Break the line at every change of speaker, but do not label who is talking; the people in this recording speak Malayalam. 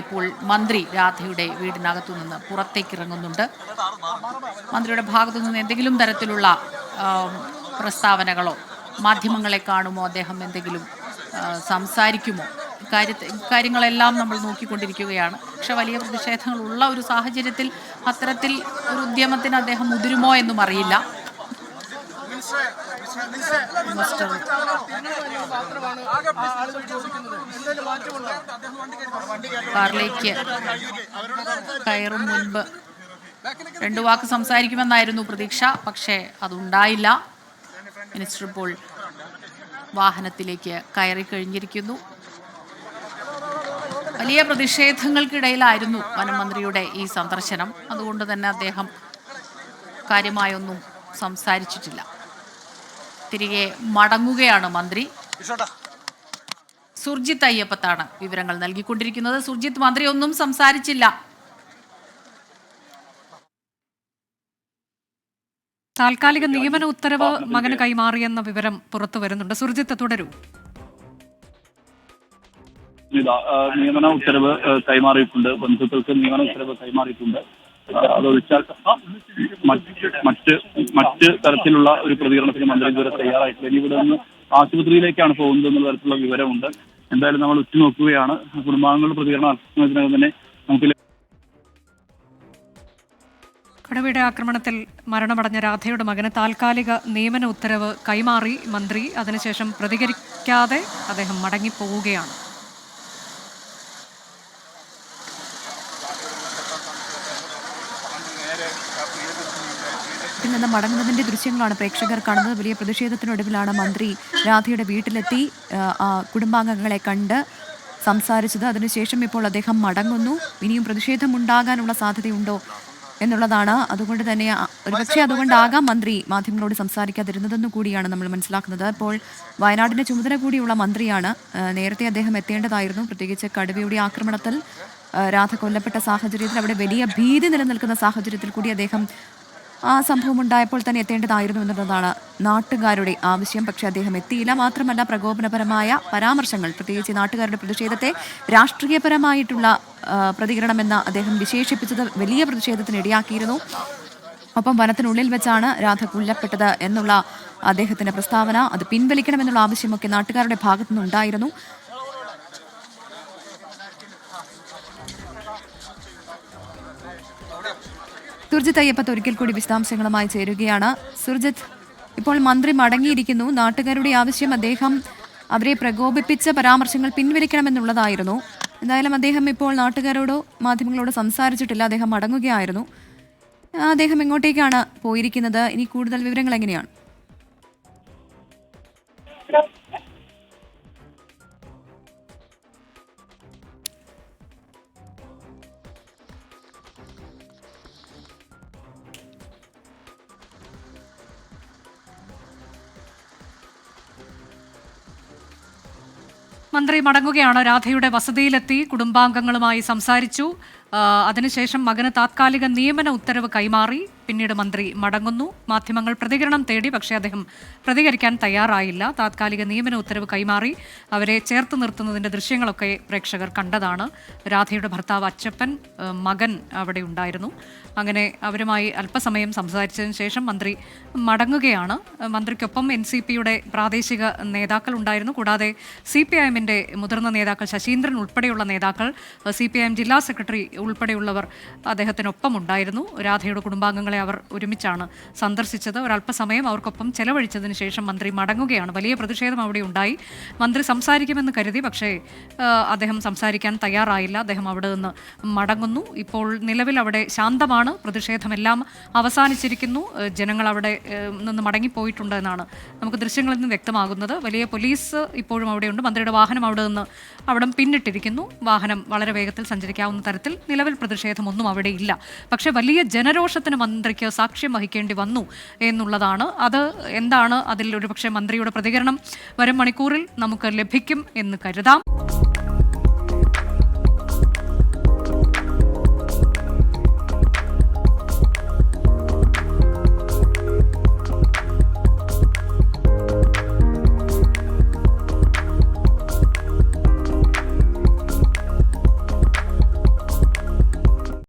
ഇപ്പോൾ മന്ത്രി രാധയുടെ വീടിനകത്തു നിന്ന് പുറത്തേക്ക് ഇറങ്ങുന്നുണ്ട്. മന്ത്രിയുടെ ഭാഗത്തു നിന്ന് എന്തെങ്കിലും തരത്തിലുള്ള പ്രസ്താവനകളോ മാധ്യമങ്ങളെ കാണുമോ, അദ്ദേഹം എന്തെങ്കിലും സംസാരിക്കുമോ, കാര്യങ്ങളെല്ലാം നമ്മൾ നോക്കിക്കൊണ്ടിരിക്കുകയാണ്. പക്ഷെ വലിയ പ്രതിഷേധങ്ങളുള്ള ഒരു സാഹചര്യത്തിൽ അത്തരത്തിൽ ഒരു ഉദ്യമത്തിന് അദ്ദേഹം മുതിരുമോ എന്നും അറിയില്ല. കാറിലേക്ക് കയറും മുൻപ് 2 വാക്ക് സംസാരിക്കുമെന്നായിരുന്നു പ്രതീക്ഷ, പക്ഷേ അതുണ്ടായില്ല. മിനിസ്റ്റർ ഇപ്പോൾ വാഹനത്തിലേക്ക് കയറി കഴിഞ്ഞിരിക്കുന്നു. വലിയ പ്രതിഷേധങ്ങൾക്കിടയിലായിരുന്നു വനമന്ത്രിയുടെ ഈ സന്ദർശനം. അതുകൊണ്ട് തന്നെ അദ്ദേഹം കാര്യമായൊന്നും സംസാരിച്ചിട്ടില്ല. തിരികെ മടങ്ങുകയാണ് മന്ത്രി. സുർജിത്ത് അയ്യപ്പത്താണ് വിവരങ്ങൾ നൽകിക്കൊണ്ടിരിക്കുന്നത്. സുർജിത്ത്, മന്ത്രി ഒന്നും സംസാരിച്ചില്ല.
താൽക്കാലിക നിയമന ഉത്തരവ് മകന് കൈമാറിയെന്ന വിവരം പുറത്തു വരുന്നുണ്ട്. സുർജിത്ത്, തുടരൂ.
നിയമന ഉത്തരവ് കൈമാറിയിട്ടുണ്ട്, ബന്ധുക്കൾക്ക് നിയമന ഉത്തരവ് കൈമാറിയിട്ടുണ്ട്. അതൊഴിച്ചാൽ മറ്റ് തരത്തിലുള്ള ഒരു പ്രതികരണത്തിന് മന്ത്രി ഇതുവരെ തയ്യാറായിട്ടില്ല. ഇനി ഇവിടെ നിന്ന് ആശുപത്രിയിലേക്കാണ് പോകുന്നത് എന്നുള്ള തരത്തിലുള്ള വിവരമുണ്ട്. എന്തായാലും നമ്മൾ ഉറ്റുനോക്കുകയാണ്. കുടുംബാംഗങ്ങളുടെ പ്രതികരണം ഇതിനകം തന്നെ നമുക്ക്
കടുവയുടെ ആക്രമണത്തിൽ മരണമടഞ്ഞ രാധയുടെ മകന് താൽക്കാലിക നിയമന ഉത്തരവ് കൈമാറി മന്ത്രി. അതിനുശേഷം പ്രതികരിക്കാതെ അദ്ദേഹം മടങ്ങിപ്പോവുകയാണ്.
നിന്ന് മടങ്ങുന്നതിന്റെ ദൃശ്യങ്ങളാണ് പ്രേക്ഷകർ കാണുന്നത്. വലിയ പ്രതിഷേധത്തിനൊടുവിലാണ് മന്ത്രി രാധയുടെ വീട്ടിലെത്തി കുടുംബാംഗങ്ങളെ കണ്ട് സംസാരിച്ചത്. അതിനുശേഷം ഇപ്പോൾ അദ്ദേഹം മടങ്ങുന്നു. ഇനിയും പ്രതിഷേധം ഉണ്ടാകാനുള്ള സാധ്യതയുണ്ടോ എന്നുള്ളതാണ്. അതുകൊണ്ട് തന്നെ ഒരുപക്ഷെ അതുകൊണ്ടാകാം മന്ത്രി മാധ്യമങ്ങളോട് സംസാരിക്കാതിരുന്നതെന്നു കൂടിയാണ് നമ്മൾ മനസ്സിലാക്കുന്നത്. ഇപ്പോൾ വയനാടിന്റെ ചുമതല കൂടിയുള്ള മന്ത്രിയാണ്. നേരത്തെ അദ്ദേഹം എത്തേണ്ടതായിരുന്നു. പ്രത്യേകിച്ച് കടുവയുടെ ആക്രമണത്തിൽ രാധ കൊല്ലപ്പെട്ട സാഹചര്യത്തിൽ, അവിടെ വലിയ ഭീതി നിലനിൽക്കുന്ന സാഹചര്യത്തിൽ കൂടി അദ്ദേഹം ആ സംഭവം ഉണ്ടായപ്പോൾ തന്നെ എത്തേണ്ടതായിരുന്നു എന്നുള്ളതാണ് നാട്ടുകാരുടെ ആവശ്യം. പക്ഷേ അദ്ദേഹം എത്തിയില്ല. മാത്രമല്ല, പ്രകോപനപരമായ പരാമർശങ്ങൾ, പ്രത്യേകിച്ച് നാട്ടുകാരുടെ പ്രതിഷേധത്തെ രാഷ്ട്രീയപരമായിട്ടുള്ള പ്രതികരണമെന്ന് അദ്ദേഹം വിശേഷിപ്പിച്ചത് വലിയ പ്രതിഷേധത്തിന് ഇടയാക്കിയിരുന്നു. ഒപ്പം വനത്തിനുള്ളിൽ വെച്ചാണ് രാധ കൊല്ലപ്പെട്ടത് എന്നുള്ള അദ്ദേഹത്തിന്റെ പ്രസ്താവന, അത് പിൻവലിക്കണമെന്നുള്ള ആവശ്യമൊക്കെ നാട്ടുകാരുടെ ഭാഗത്തു നിന്നുണ്ടായിരുന്നു. സുർജിത്ത് അയ്യപ്പത്ത് ഒരിക്കൽ കൂടി വിശദാംശങ്ങളുമായി ചേരുകയാണ്. സുർജിത്ത്, ഇപ്പോൾ മന്ത്രി മടങ്ങിയിരിക്കുന്നു. നാട്ടുകാരുടെ ആവശ്യം അദ്ദേഹം അവരെ പ്രകോപിപ്പിച്ച പരാമർശങ്ങൾ പിൻവലിക്കണമെന്നുള്ളതായിരുന്നു. എന്തായാലും അദ്ദേഹം ഇപ്പോൾ നാട്ടുകാരോടോ മാധ്യമങ്ങളോടോ സംസാരിച്ചിട്ടില്ല. അദ്ദേഹം മടങ്ങുകയായിരുന്നു. അദ്ദേഹം എങ്ങോട്ടേക്കാണ് പോയിരിക്കുന്നത്? ഇനി കൂടുതൽ വിവരങ്ങൾ എങ്ങനെയാണ്?
മന്ത്രി മടങ്ങുകയാണ്. രാധയുടെ വസതിയിലെത്തി കുടുംബാംഗങ്ങളുമായി സംസാരിച്ചു. അതിനുശേഷം മകന് താത്കാലിക നിയമന ഉത്തരവ് കൈമാറി. പിന്നീട് മന്ത്രി മടങ്ങുന്നു. മാധ്യമങ്ങൾ പ്രതികരണം തേടി, പക്ഷേ അദ്ദേഹം പ്രതികരിക്കാൻ തയ്യാറായില്ല. താത്കാലിക നിയമന ഉത്തരവ് കൈമാറി അവരെ ചേർത്ത് നിർത്തുന്നതിൻ്റെ ദൃശ്യങ്ങളൊക്കെ പ്രേക്ഷകർ കണ്ടതാണ്. രാധയുടെ ഭർത്താവ് അച്ചപ്പൻ, മകൻ അവിടെ ഉണ്ടായിരുന്നു. അങ്ങനെ അവരുമായി അല്പസമയം സംസാരിച്ചതിന് ശേഷം മന്ത്രി മടങ്ങുകയാണ്. മന്ത്രിക്കൊപ്പം NCPയുടെ പ്രാദേശിക നേതാക്കൾ ഉണ്ടായിരുന്നു. കൂടാതെ CPIMന്റെ മുതിർന്ന നേതാക്കൾ ശശീന്ദ്രൻ ഉൾപ്പെടെയുള്ള നേതാക്കൾ, CPIM ജില്ലാ സെക്രട്ടറി ഉൾപ്പെടെയുള്ളവർ അദ്ദേഹത്തിനൊപ്പം ഉണ്ടായിരുന്നു. രാധയുടെ കുടുംബാംഗങ്ങളെ അവർ ഒരുമിച്ചാണ് സന്ദർശിച്ചത്. ഒരല്പസമയം അവർക്കൊപ്പം ചെലവഴിച്ചതിന് ശേഷം മന്ത്രി മടങ്ങുകയാണ്. വലിയ പ്രതിഷേധം അവിടെ ഉണ്ടായി. മന്ത്രി സംസാരിക്കുമെന്ന് കരുതി, പക്ഷേ അദ്ദേഹം സംസാരിക്കാൻ തയ്യാറായില്ല. അദ്ദേഹം അവിടെ നിന്ന് മടങ്ങുന്നു. ഇപ്പോൾ നിലവിൽ അവിടെ ശാന്തമാണ്. പ്രതിഷേധമെല്ലാം അവസാനിച്ചിരിക്കുന്നു. ജനങ്ങൾ അവിടെ നിന്ന് മടങ്ങിപ്പോയിട്ടുണ്ട് എന്നാണ് നമുക്ക് ദൃശ്യങ്ങളിൽ നിന്ന് വ്യക്തമാകുന്നത്. വലിയ പോലീസ് ഇപ്പോഴും അവിടെയുണ്ട്. മന്ത്രിയുടെ വാഹനം അവിടെ പിന്നിട്ടിരിക്കുന്നു. വാഹനം വളരെ വേഗത്തിൽ സഞ്ചരിക്കാവുന്ന തരത്തിൽ നിലവിൽ പ്രതിഷേധമൊന്നും അവിടെ ഇല്ല. പക്ഷേ വലിയ ജനരോഷത്തിന് മന്ത്രിക്ക് സാക്ഷ്യം വഹിക്കേണ്ടി വന്നു എന്നുള്ളതാണ്. അത് എന്താണ്, അതിൽ ഒരുപക്ഷെ മന്ത്രിയുടെ പ്രതികരണം വരും മണിക്കൂറിൽ നമുക്ക് ലഭിക്കും എന്ന് കരുതാം.